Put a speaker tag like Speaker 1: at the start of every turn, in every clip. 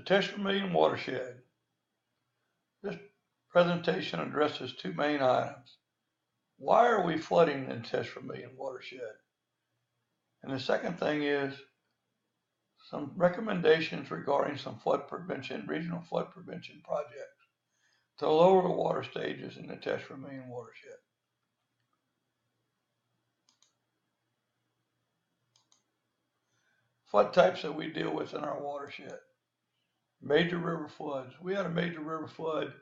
Speaker 1: Teche Vermilion watershed. This presentation addresses two main items. Why are we flooding in Teche Vermilion watershed? And the second thing is some recommendations regarding some flood prevention, regional flood prevention projects to lower the water stages in the Teche Vermilion watershed. Flood types that we deal with in our watershed. Major river floods. We had a major river flood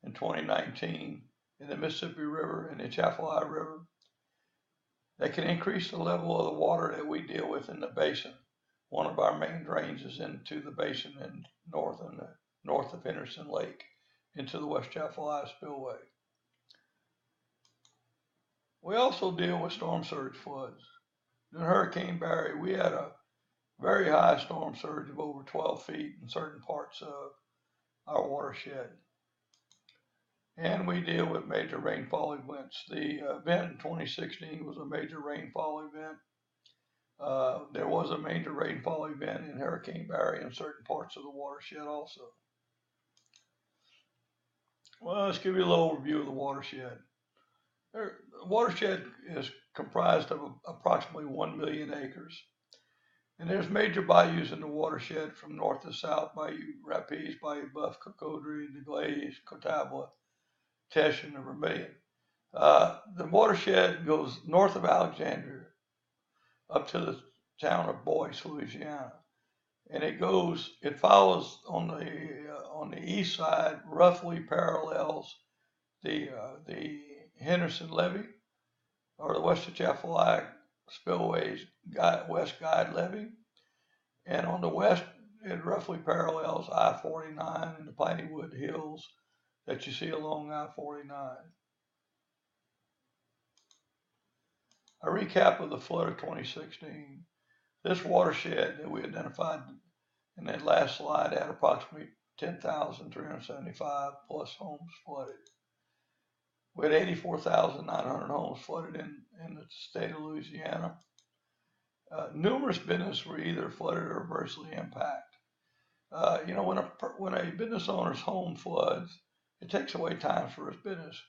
Speaker 1: in 2019 in the Mississippi River and the Atchafalaya River. That can increase the level of the water that we deal with in the basin. One of our main drains is into the basin in north of Henderson Lake into the West Atchafalaya Spillway. We also deal with storm surge floods. In Hurricane Barry, we had a very high storm surge of over 12 feet in certain parts of our watershed. And we deal with major rainfall events. The event in 2016 was a major rainfall event. There was a major rainfall event in Hurricane Barry in certain parts of the watershed also. Well, let's give you a little overview of the watershed. The watershed is comprised of approximately 1 million acres. And there's major bayous in the watershed from north to south: Bayou Rapides, Bayou Buff, Cocodrie, the Glaze, Cotabla, Teche, and the Vermilion. The watershed goes north of Alexandria up to the town of Boyce, Louisiana, and it follows on the east side, roughly parallels the Henderson Levee, or the West Atchafalaya Spillway's West Guide Levee, and on the west it roughly parallels I-49 and the Pineywood Hills that you see along I-49. A recap of the flood of 2016. This watershed that we identified in that last slide had approximately 10,375 plus homes flooded. We had 84,900 homes flooded in the state of Louisiana. Numerous businesses were either flooded or adversely impacted. When a business owner's home floods, it takes away time for his business.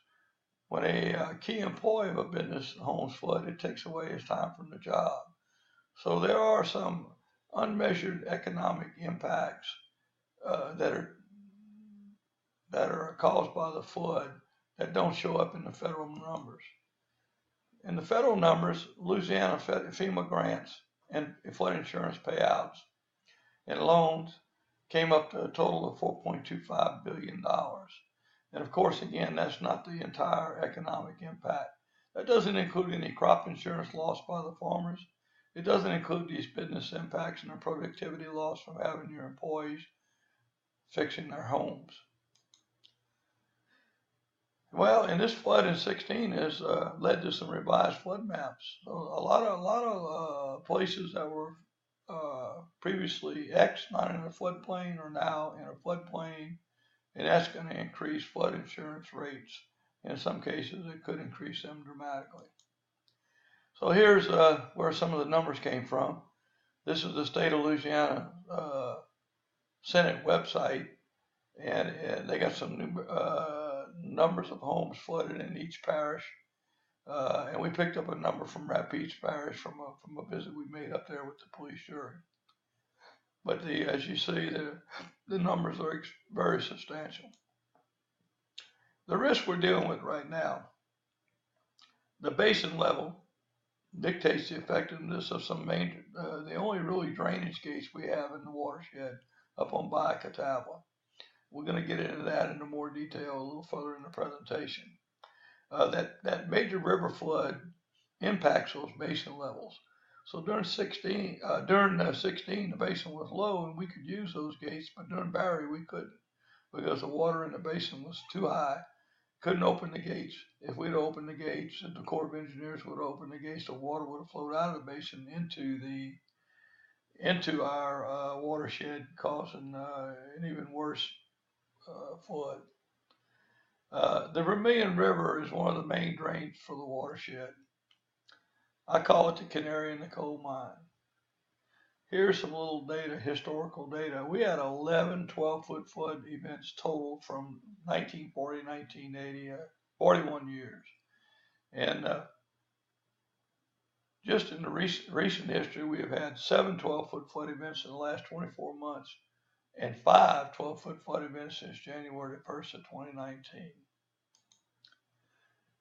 Speaker 1: When a key employee of a business homes flood, it takes away his time from the job. So there are some unmeasured economic impacts that are caused by the flood that don't show up in the federal numbers. In the federal numbers, Louisiana FEMA grants and flood insurance payouts and loans came up to a total of $4.25 billion. And of course, again, that's not the entire economic impact. That doesn't include any crop insurance lost by the farmers. It doesn't include these business impacts and the productivity loss from having your employees fixing their homes. Well, and this flood in 16 has led to some revised flood maps. So a lot of places that were previously not in a floodplain are now in a floodplain, and that's going to increase flood insurance rates. In some cases, it could increase them dramatically. So here's where some of the numbers came from. This is the state of Louisiana Senate website, and they got some new numbers of homes flooded in each parish. And we picked up a number from Rapides Parish from a visit we made up there with the police jury. But as you see, the numbers are very substantial. The risk we're dealing with right now, the basin level dictates the effectiveness of some major, the only really drainage gates we have in the watershed up on Bayou Catawba. We're going to get into that into more detail a little further in the presentation. That major river flood impacts those basin levels. So during 16, the basin was low and we could use those gates, but during Barry we couldn't because the water in the basin was too high. Couldn't open the gates. If we'd opened the gates, if the Corps of Engineers would open the gates, the water would have flowed out of the basin into our watershed, causing an even worse flood. The Vermilion River is one of the main drains for the watershed. I call it the canary in the coal mine. Here's some little data, historical data. We had 11 12-foot flood events total from 1940 to 1980, 41 years. And just in the recent history, we have had 7 12-foot flood events in the last 24 months and 5 12-foot flood events since January 1st of 2019.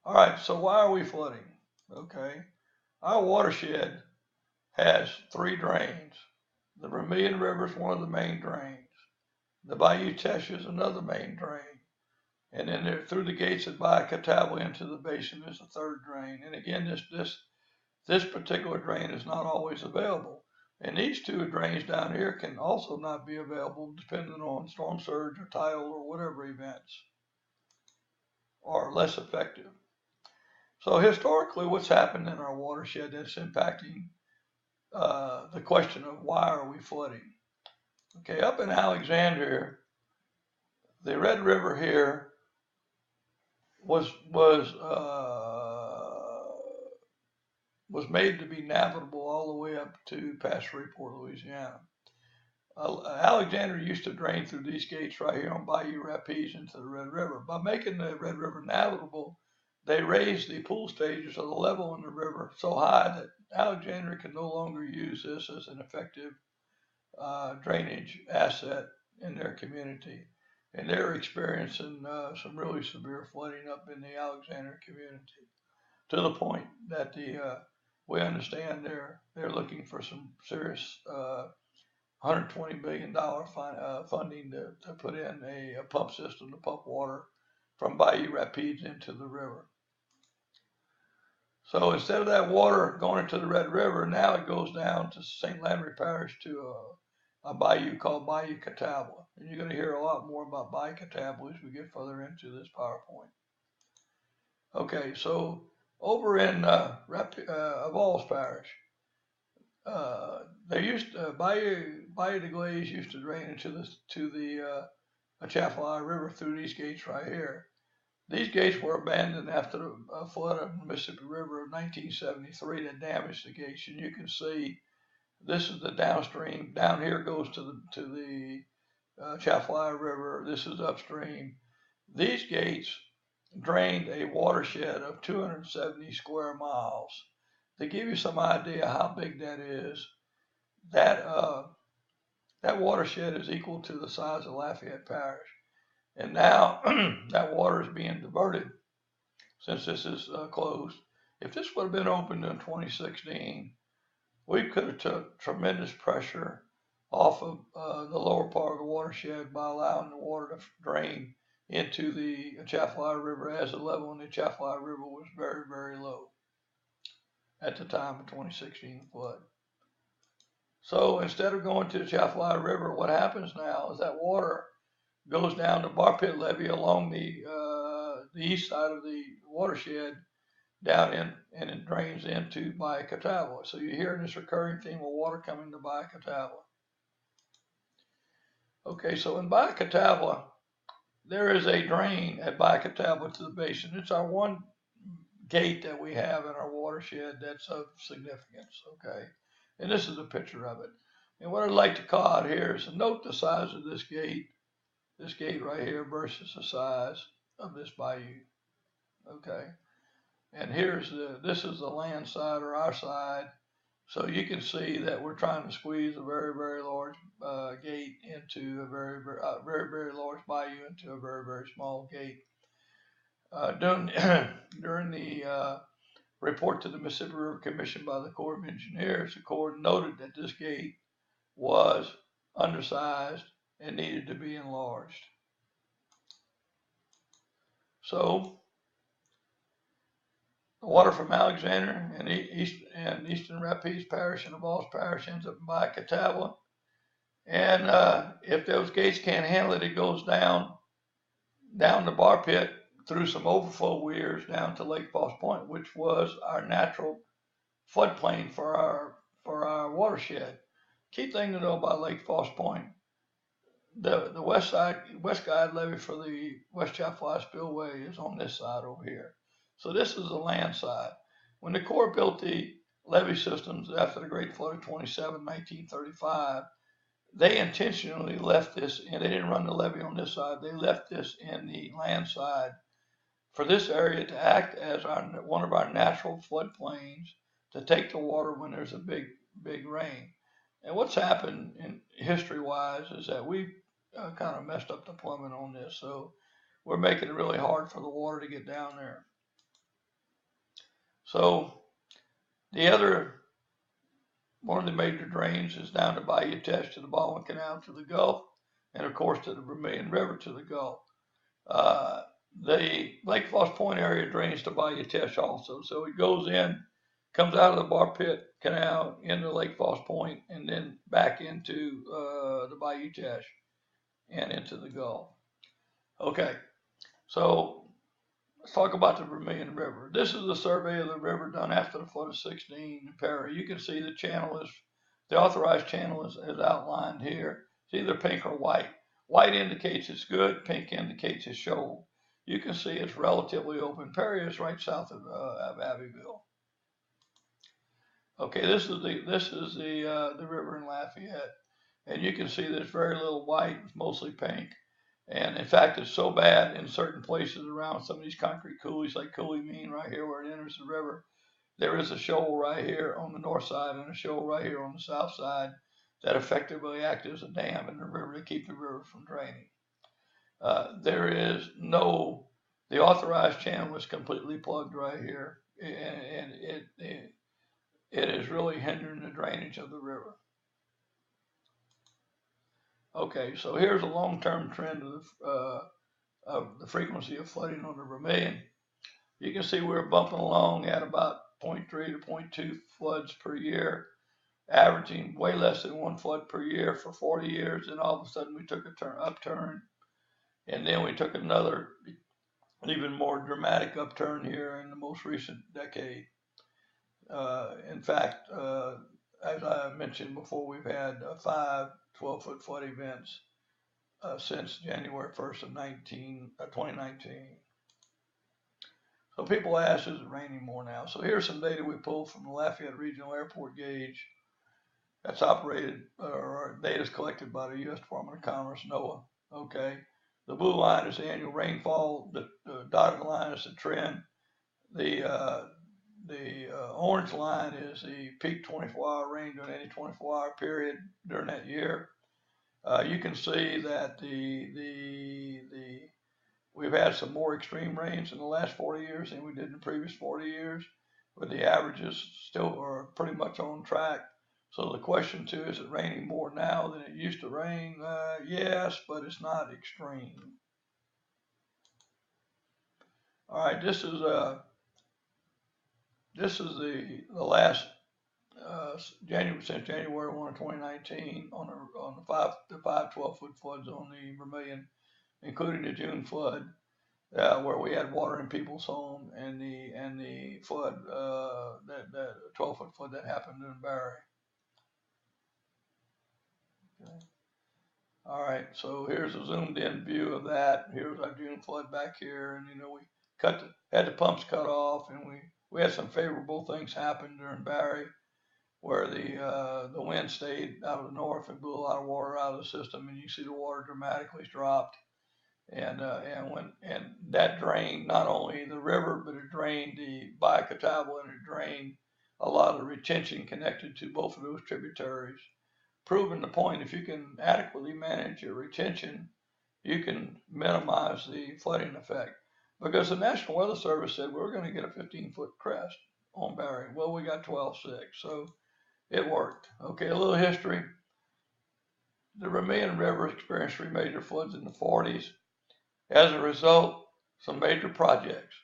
Speaker 1: All right, so why are we flooding? Okay, our watershed has 3 drains. The Vermilion River is one of the main drains. The Bayou Teche is another main drain. And then there, through the gates at Bayou Catawba into the basin is a 3rd drain. And again, this particular drain is not always available. And these 2 drains down here can also not be available depending on storm surge or tidal or whatever events are less effective. So historically, what's happened in our watershed that's impacting the question of why are we flooding? Okay, up in Alexandria, the Red River here was made to be navigable all the way up to past Shreveport, Louisiana. Alexandria used to drain through these gates right here on Bayou Rapides into the Red River. By making the Red River navigable, they raised the pool stages of the level in the river so high that Alexandria can no longer use this as an effective drainage asset in their community. And they're experiencing some really severe flooding up in the Alexandria community, to the point that we understand they're looking for some serious $120 billion funding to put in a pump system to pump water from Bayou Rapides into the river. So instead of that water going into the Red River, now it goes down to St. Landry Parish to a bayou called Bayou Catawba. And you're going to hear a lot more about Bayou Catawba as we get further into this PowerPoint. Okay, so over in Avals Parish, they used Bayou de Glaze used to drain into the Atchafalaya River through these gates right here. These gates were abandoned after a flood of the Mississippi River of 1973 that damaged the gates. And you can see this is the downstream. Down here goes to the Atchafalaya River. This is upstream. These gates drained a watershed of 270 square miles. To give you some idea how big that is, that watershed is equal to the size of Lafayette Parish. And now that water is being diverted since this is closed. If this would have been opened in 2016, we could have took tremendous pressure off of the lower part of the watershed by allowing the water to drain into the Atchafalaya River, as the level in the Atchafalaya River was very, very low at the time of 2016 flood. So instead of going to the Atchafalaya River, what happens now is that water goes down the Bar Pit Levee along the east side of the watershed down in, and it drains into Bayou Catawba. So you're hearing this recurring theme of water coming to Bayou Catawba. Okay, so in Bayou Catawba, there is a drain at Bayou Catawba to the basin. It's our one gate that we have in our watershed that's of significance, okay? And this is a picture of it. And what I'd like to call out here is to note the size of this gate right here versus the size of this bayou, okay? And this is the land side or our side. So you can see that we're trying to squeeze a very, very large gate into a very, very large bayou into a very, very small gate. During the report to the Mississippi River Commission by the Corps of Engineers, the Corps noted that this gate was undersized and needed to be enlarged. So the water from Alexandria and Eastern Rapides Parish and Avals Parish ends up in Bayou Catawba. And if those gates can't handle it, it goes down the Bar Pit through some overflow weirs down to Lake Falls Point, which was our natural floodplain for our watershed. Key thing to know about Lake Falls Point: the west guide levee for the West Atchafalaya Spillway is on this side over here. So this is the land side. When the Corps built the levee systems after the Great Flood of 1935, they intentionally left this, and they didn't run the levee on this side. They left this in the land side for this area to act as one of our natural floodplains to take the water when there's a big rain. And what's happened in history-wise is that we've kind of messed up the plumbing on this, so we're making it really hard for the water to get down there. So the other one of the major drains is down the Bayou Teche to the Baldwin Canal to the Gulf, and of course to the Vermilion River to the Gulf. The Lake Foss Point area drains to Bayou Teche also, so it goes in, comes out of the Bar Pit Canal into Lake Foss Point, and then back into the Bayou Teche and into the Gulf. Okay, so let's talk about the Vermilion River. This is the survey of the river done after the flood of 16 in Perry. You can see the authorized channel is outlined here. It's either pink or white. White indicates it's good, pink indicates it's shoal. You can see it's relatively open. Perry is right south of Abbeville. Okay, this is the river in Lafayette, and you can see there's very little white, it's mostly pink. And in fact, it's so bad in certain places around some of these concrete coulees, like Coulee Mean right here where it enters the river. There is a shoal right here on the north side and a shoal right here on the south side that effectively act as a dam in the river to keep the river from draining. The authorized channel is completely plugged right here, and it is really hindering the drainage of the river. Okay, so here's a long-term trend of the frequency of flooding on the Vermilion. You can see we're bumping along at about 0.3 to 0.2 floods per year, averaging way less than 1 flood per year for 40 years. And all of a sudden we took a upturn, and then we took another even more dramatic upturn here in the most recent decade. In fact, as I mentioned before, we've had 5 12-foot flood events since January 1st of 2019. So people ask, is it raining more now? So here's some data we pulled from the Lafayette Regional Airport gauge that's operated, or data is collected by the U.S. Department of Commerce, NOAA. Okay, the blue line is the annual rainfall. The dotted line is the trend. The orange line is the peak 24-hour rain during any 24-hour period during that year. You can see that we've had some more extreme rains in the last 40 years than we did in the previous 40 years, but the averages still are pretty much on track. So the question too, is it raining more now than it used to rain? Yes, but it's not extreme. All right, this is the last since January 1 of 2019 on the 5 12-foot floods on the Vermilion, including the June flood, where we had water in people's home, and the flood, that 12-foot flood that happened in Barry. Okay. All right, so here's a zoomed in view of that. Here's our June flood back here, and we had the pumps cut off, and we had some favorable things happen during Barry, where the wind stayed out of the north and blew a lot of water out of the system, and you see the water dramatically dropped. And that drained not only the river, but it drained the Bayou Catawba, and it drained a lot of retention connected to both of those tributaries, proving the point: if you can adequately manage your retention, you can minimize the flooding effect. Because the National Weather Service said we were going to get a 15-foot crest on Barry. Well, we got 12.6, so it worked. Okay, a little history. The Vermilion River experienced 3 major floods in the 40s. As a result, some major projects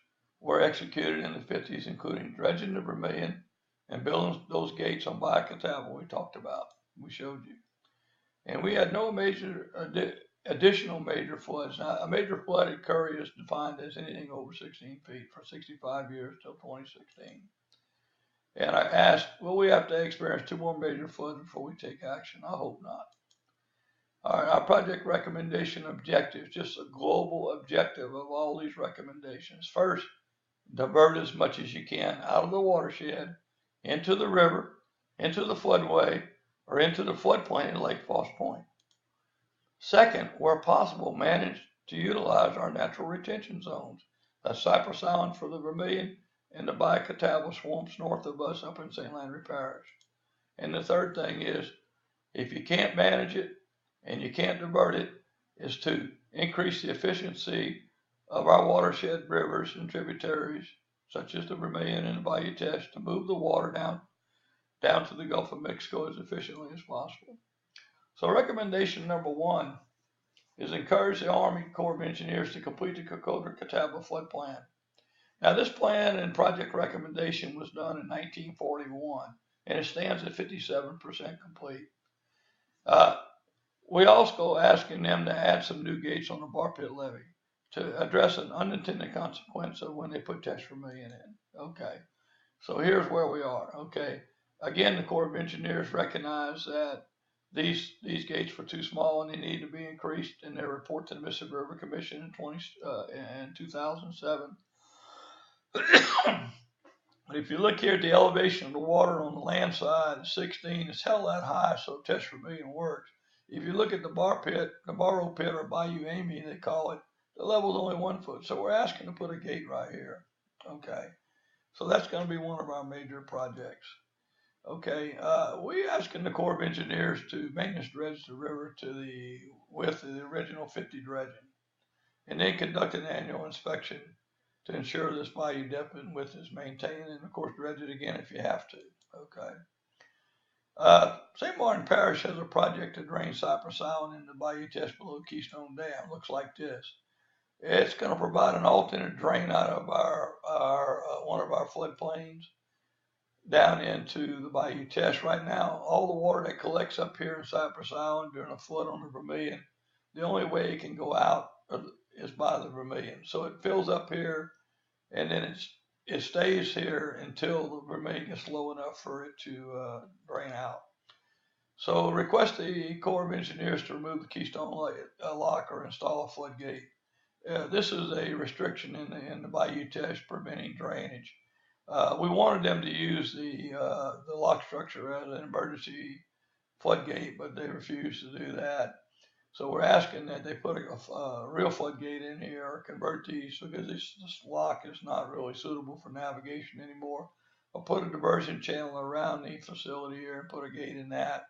Speaker 1: were executed in the 50s, including dredging the Vermilion and building those gates on Bayou Catawba we talked about, we showed you. And we had no additional major floods. Now, a major flood at Curry is defined as anything over 16 feet for 65 years till 2016. And I asked, will we have to experience 2 more major floods before we take action? I hope not. All right, our project recommendation objectives, just a global objective of all these recommendations. First, divert as much as you can out of the watershed into the river, into the floodway, or into the floodplain at Lake Foss Point. Second, where possible, manage to utilize our natural retention zones. That's Cypress Island for the Vermilion and the Catawba swamps north of us up in St. Landry Parish. And the third thing is, if you can't manage it and you can't divert it, is to increase the efficiency of our watershed rivers and tributaries, such as the Vermilion and the Bayou Teche, to move the water down to the Gulf of Mexico as efficiently as possible. So recommendation number one is encourage the Army Corps of Engineers to complete the Catawba flood plan. Now, this plan and project recommendation was done in 1941, and it stands at 57% complete. We also asking them to add some new gates on the bar pit levee to address an unintended consequence of when they put Teche Vermilion in. Okay, so here's where we are. Okay, again, the Corps of Engineers recognize that these gates were too small and they need to be increased in their report to the Mississippi River Commission in 2007. If you look here at the elevation of the water on the land side, 16, it's held that high, so Teche Vermilion works. If you look at the bar pit, the Barrow pit, or Bayou Amy, they call it, the level's only 1 foot. So we're asking to put a gate right here. Okay, so that's going to be one of our major projects. Okay, we asking the Corps of Engineers to maintenance dredge the river to the width of the original 50 dredging, and then conduct an annual inspection to ensure this bayou depth and width is maintained, and of course dredge it again if you have to. Okay. St. Martin Parish has a project to drain Cypress Island into Bayou Teche below Keystone Dam. Looks like this. It's going to provide an alternate drain out of our one of our floodplains down into the Bayou Teche. Right now, all the water that collects up here in Cypress Island during a flood on the Vermilion, the only way it can go out is by the Vermilion. So it fills up here, and then it stays here until the Vermilion is low enough for it to drain out. So request the Corps of Engineers to remove the Keystone lock or install a floodgate. This is a restriction in the Bayou Teche preventing drainage. We wanted them to use the lock structure as an emergency floodgate, but they refused to do that. So we're asking that they put a real floodgate in here or convert these, because this lock is not really suitable for navigation anymore. I'll put a diversion channel around the facility here and put a gate in that,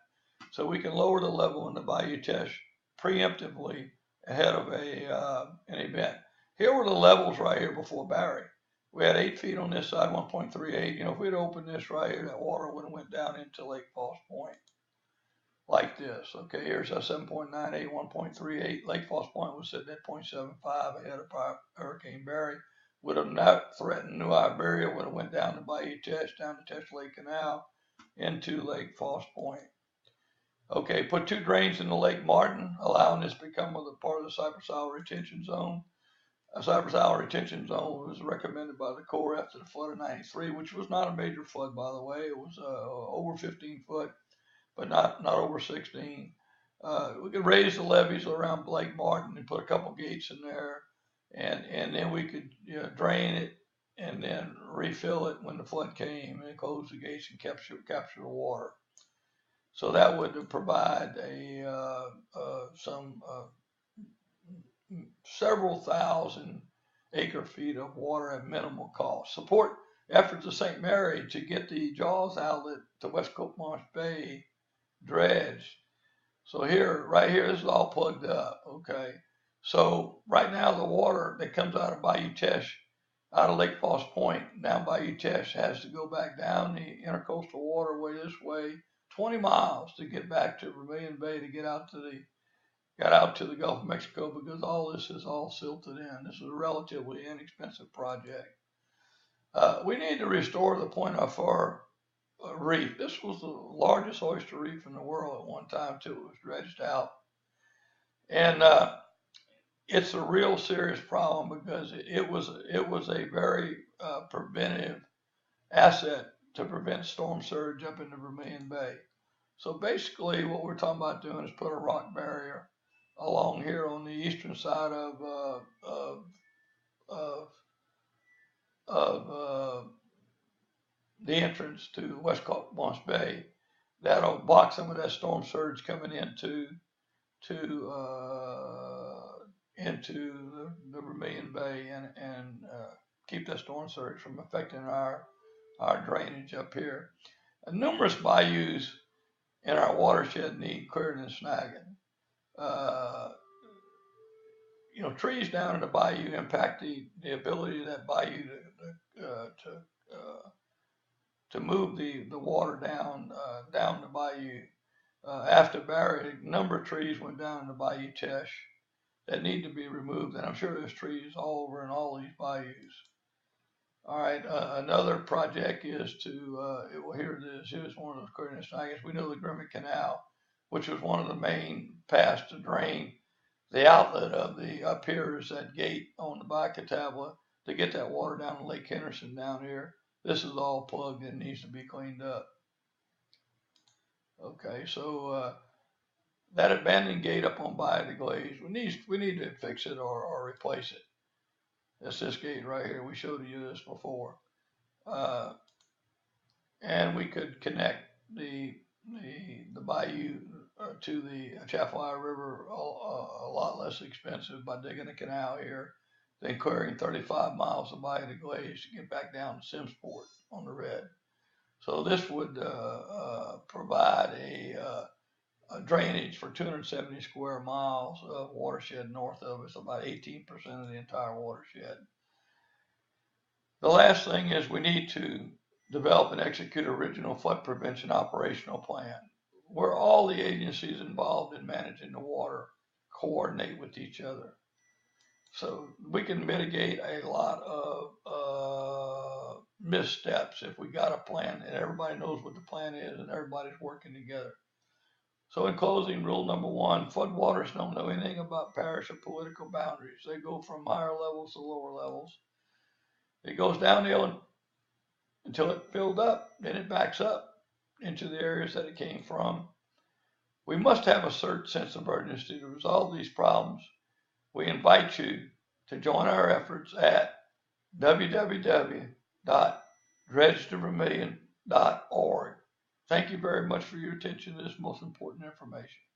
Speaker 1: so we can lower the level in the Bayou Teche preemptively ahead of an event. Here were the levels right here before Barry. We had 8 feet on this side, 1.38. You know, if we'd opened this right here, that water would have went down into Lake Foss Point like this. Okay, here's our 7.98, 1.38. Lake Foss Point was sitting at 0.75 ahead of Hurricane Barry. Would have not threatened New Iberia, would have went down to Bayou Teche, down to Teche Lake Canal, into Lake Foss Point. Okay, put 2 drains in the Lake Martin, allowing this to become a part of the Cypress Isle retention zone. A Cypress Isle retention zone was recommended by the Corps after the flood of 93, which was not a major flood, by the way. It was over 15 foot, but not over 16. We could raise the levees around Lake Martin and put a couple gates in there, and then we could drain it and then refill it when the flood came, and close the gates and capture the water. So that would provide several thousand acre feet of water at minimal cost. Support efforts of St. Mary to get the Jaws outlet to West Copemarsh Bay dredged. So right here, this is all plugged up. Okay. So right now, the water that comes out of Bayou Teche, out of Lake Foss Point, down Bayou Teche, has to go back down the intercoastal waterway this way, 20 miles to get back to Vermilion Bay to get out to the Gulf of Mexico, because all this is all silted in. This is a relatively inexpensive project. We need to restore the Point Afar reef. This was the largest oyster reef in the world at one time until it was dredged out. And it's a real serious problem, because it was a very preventive asset to prevent storm surge up in the Vermilion Bay. So basically what we're talking about doing is put a rock barrier along here on the eastern side of the entrance to West Moss Bay. That'll block some of that storm surge coming to into the Vermilion Bay and keep that storm surge from affecting our drainage up here. And numerous bayous in our watershed need clearing and snagging. Uh, Trees down in the bayou impact the ability of that bayou to move the water down the bayou. After Barry, a number of trees went down in the Bayou Teche that need to be removed, and I'm sure there's trees all over in all these bayous. All right, another project is well, here it is. Here's one of those clearing snaggings. We know the Grimmett Canal, which was one of the main paths to drain the outlet of the up here is that gate on the back of Tabla to get that water down to Lake Henderson down here. This is all plugged and needs to be cleaned up. Okay, so that abandoned gate up on Bayou de Glaze, we need to fix it or replace it. That's this gate right here. We showed you this before. And we could connect the bayou to the Chaffalaya River a lot less expensive by digging a canal here than clearing 35 miles of Bayou de Glaze to get back down to Simsport on the red. So this would provide a drainage for 270 square miles of watershed north of us, about 18% of the entire watershed. The last thing is we need to develop and execute a regional flood prevention operational plan where all the agencies involved in managing the water coordinate with each other. So we can mitigate a lot of missteps if we got a plan and everybody knows what the plan is and everybody's working together. So in closing, rule number one, floodwaters don't know anything about parish or political boundaries. They go from higher levels to lower levels. It goes downhill until it filled up, then it backs up into the areas that it came from. We must have a certain sense of urgency to resolve these problems. We invite you to join our efforts at www.dredgetovermillion.org. Thank you very much for your attention to this most important information.